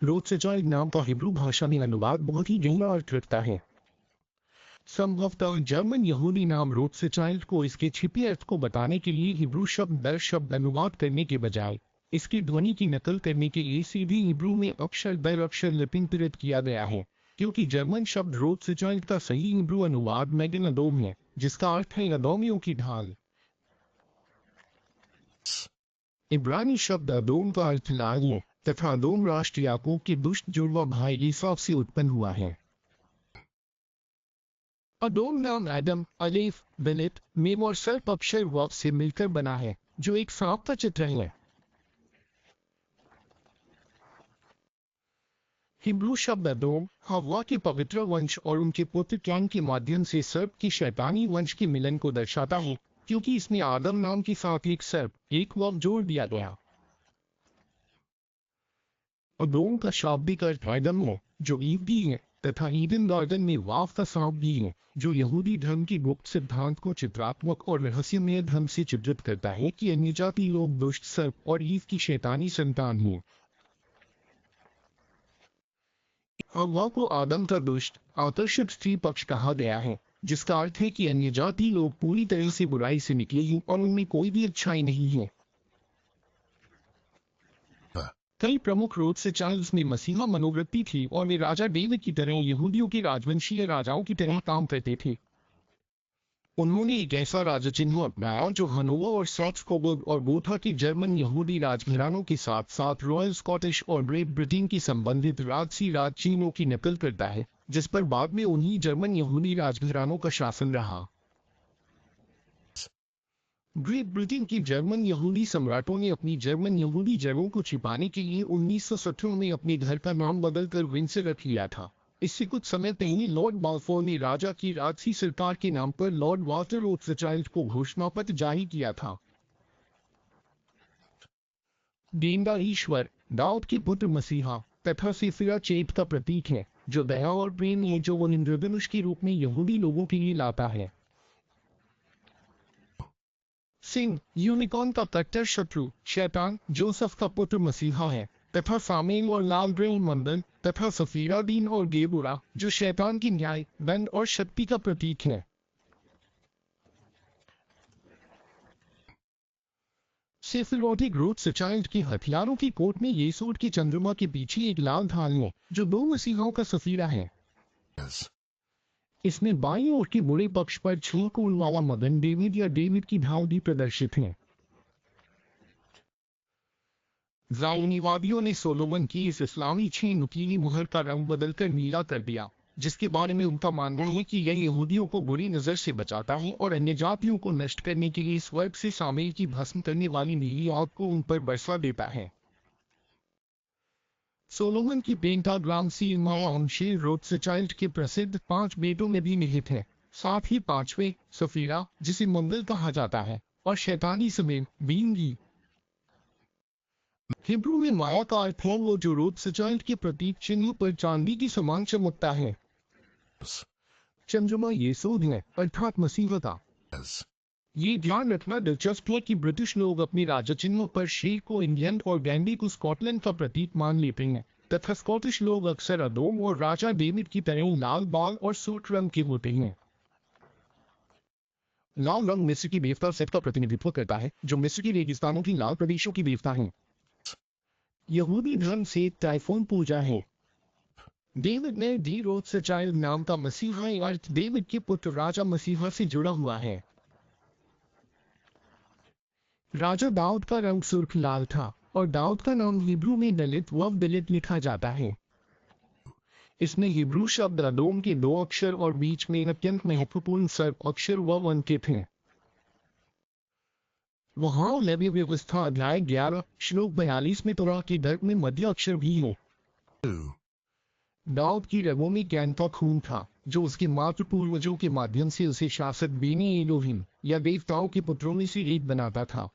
Rothschild नाम का Hebrew भाषा में अनुवाद बहुत ही गहरा अर्थ रखता है। संभवतः जर्मन यहूदी नाम रोथस्चाइल्ड को इसके छिपे अर्थ को बताने के लिए हिब्रू शब्द दर शब्द अनुवाद करने के बजाय इसकी ध्वनि की नकल करने के लिए सीधी हिब्रू में अक्षर दर अक्षर लिपिंतरित किया गया है, क्योंकि जर्मन शब्द रोथस्चाइल्ड का सही हिब्रू अनुवाद मैगन अदोम है, जिसका अर्थ है अदोमियों की ढाल। इब्रानी शब्द अदोम का अर्थ लाल है तथा अदोम राष्ट्र याकूब के दुष्ट जुड़वा भाई ईसाव से उत्पन्न हुआ है। अदोम नाम एडम, अलीफ, बेलित, मेम और सर्प अक्षर वाव से मिलकर बना है, जो एक सांप का चित्र है। हिब्रू शब्द अदोम हव्वा के पवित्र वंश और उनके पुत्र कैन के माध्यम से सर्प की शैतानी वंश के मिलन को दर्शाता है, क्योंकि इसमें आदम नाम के साथ एक सर्प एक वाव जोड़ दिया गया। अदोम का शाब्दिक अर्थ आदम है, जो ईव भी है, तथा ईडन गार्डन में वाव का सांप भी है, जो यहूदी धर्म की गुप्त सिद्धांत को चित्रात्मक और रहस्यमय ढंग से चित्रित करता है कि अन्य जाति लोग दुष्ट सर्प और ईव की शैतानी संतान हैं। हव्वा को आदम का दुष्ट आकर्षक स्त्री पक्ष कहा गया है, जिसका अर्थ है कि अन्य जाति लोग पूरी तरह से बुराई से निकले हैं और उनमें कोई भी अच्छाई नहीं है। कई प्रमुख रोथस्चाइल्ड्स में मसीहा मनोवृत्ति थी और वे राजा डेविड की तरह यहूदियों के राजवंशीय राजाओं की तरह काम करते थे। उन्होंने एक ऐसा राजा चिन्ह अपनाया जो हनोवर और सॉक्सकोबर्ग और गोथा के जर्मन यहूदी राजघरानों के साथ साथ रॉयल स्कॉटिश और ग्रेट ब्रिटेन की संबंधित राजसी राज चिन्हों की नकल करता है, जिस पर बाद में उन्हीं जर्मन यहूदी राजघरानों का शासन रहा। ग्रेट ब्रिटेन की जर्मन यहूदी सम्राटों ने अपनी जर्मन यहूदी जड़ों को छिपाने के लिए 1917 में अपने घर का नाम बदलकर विंडसर रख लिया था। इससे कुछ समय पहले लॉर्ड बाल्फोर ने राजा की राजसी सरकार के नाम पर लॉर्ड वाल्टर रोथस्चाइल्ड को घोषणा पत्र जारी किया था। दीनदार ईश्वर, दाऊद के पुत्र मसीहा तथा सिफिरा चेप का प्रतीक है, जो दया और प्रेम है, जो वो इंद्रधनुष के रूप में यहूदी लोगों के लिए लाता है। सिंह, यूनिकॉर्न का कट्टर शत्रु शैतान जोसेफ का पुत्र मसीहा है, तथा सामेल और लाल ड्रेल मंदन तथा सफीरा दीन और गेबुरा, जो शैतान की न्याय, दंड और शक्ति का प्रतीक है। सेफिरोटिक रोथस्चाइल्ड के हथियारों की कोट में येसूट की चंद्रमा के पीछे एक लाल ढाल है, जो दो मसीहाओं का सफीरा है। इसमें बाईं ओर के बुरे पक्ष पर छूकोल वाला मदन डेविड या डेविड की ढाल भी प्रदर्शित है। ज़ायोनीवादियों ने सोलोमन की इस इस्लामी 6 नुकीली मुहर का रंग बदलकर नीला कर दिया, जिसके बारे में उनका मानना है कि यह यहूदियों को बुरी नजर से बचाता है और अन्य जातियों को नष्ट करने के लिए स्वर्ग से सामेल की भस्म करने वाली नीली आग को उन पर बरसा देता है। सोलोमन की पेंटाग्राम सील माउंशेल रोथस्चाइल्ड के प्रसिद्ध 5 बेटों में भी निहित है, साथ ही 5वें सफीरा, जिसे मंगल कहा जाता है, और शैतानी समेत बींगी। हिब्रू में माया का अर्थ है वो जो रोथस्चाइल्ड के प्रतीक चिन्ह पर चांदी की समान चमकता है। चंद्रमा येसूद है, अर्थात मसीहता। ये ध्यान रखना दिलचस्प है कि ब्रिटिश लोग अपने राजा चिन्ह पर शेर को इंग्लैंड और गैंडी को स्कॉटलैंड का प्रतीक मान लेते हैं, तथा स्कॉटिश लोग अक्सर अदोम और राजा डेविड की तरह लाल बाल और सूट रंग के होते हैं। लाल रंग मिस्र की देवता सेत का प्रतिनिधित्व करता है, जो मिस्र की रेगिस्तानों की लाल प्रदेशों की देवता है। यहूदी धर्म से टाइफोन पूजा है। डेविड ने डी रोथस्चाइल्ड नाम का मसीहा अर्थ डेविड के पुत्र राजा मसीहा से जुड़ा हुआ है। राजा दाऊद का रंग सुर्ख लाल था और दाऊद का नाम हिब्रू में दलित व बिलित लिखा जाता है। इसमें हिब्रू शब्द अदोम के 2 अक्षर और बीच में अत्यंत महत्वपूर्ण सर्प अक्षर व अंकित हैं। वहाँ लेवी व्यवस्था अध्याय 11 श्लोक 42 में तोरा के धर्म में मध्य अक्षर भी हो। दाऊद की रगों में कैन का खून था, जो उसके मातृ पूर्वजों के माध्यम से उसे शासक बेनी एलोहिम या देवताओं के पुत्रों में से एक बनाता था।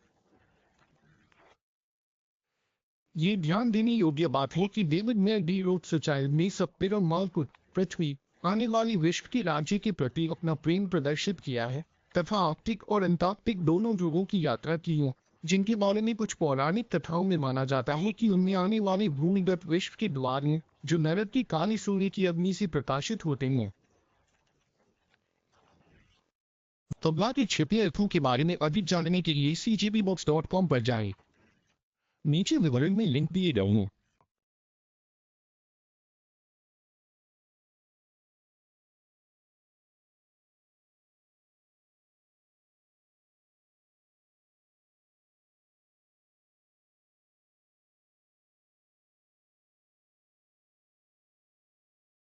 ये ध्यान देने योग्य बात है कि डेविड में डी रोथस्चाइल्ड ने सप्पेर और मालकुट पृथ्वी आने वाली विश्व के राज्य के प्रति अपना प्रेम प्रदर्शित किया है, तथा आर्कटिक और अंटार्कटिक दोनों ध्रुवों की यात्रा की है, जिनके बारे में कुछ पौराणिक कथाओं में माना जाता है कि उनमें आने वाले भूमिगत विश्व के द्वार हैं, जो नरक की काली सूर्य की अग्नि से प्रकाशित होते हैं। तबला के छिपे अर्थों के बारे में अधिक जानने के लिए cgbooks.com पर जाएं। नीचे विवरण में लिंक दिए जाऊंगा।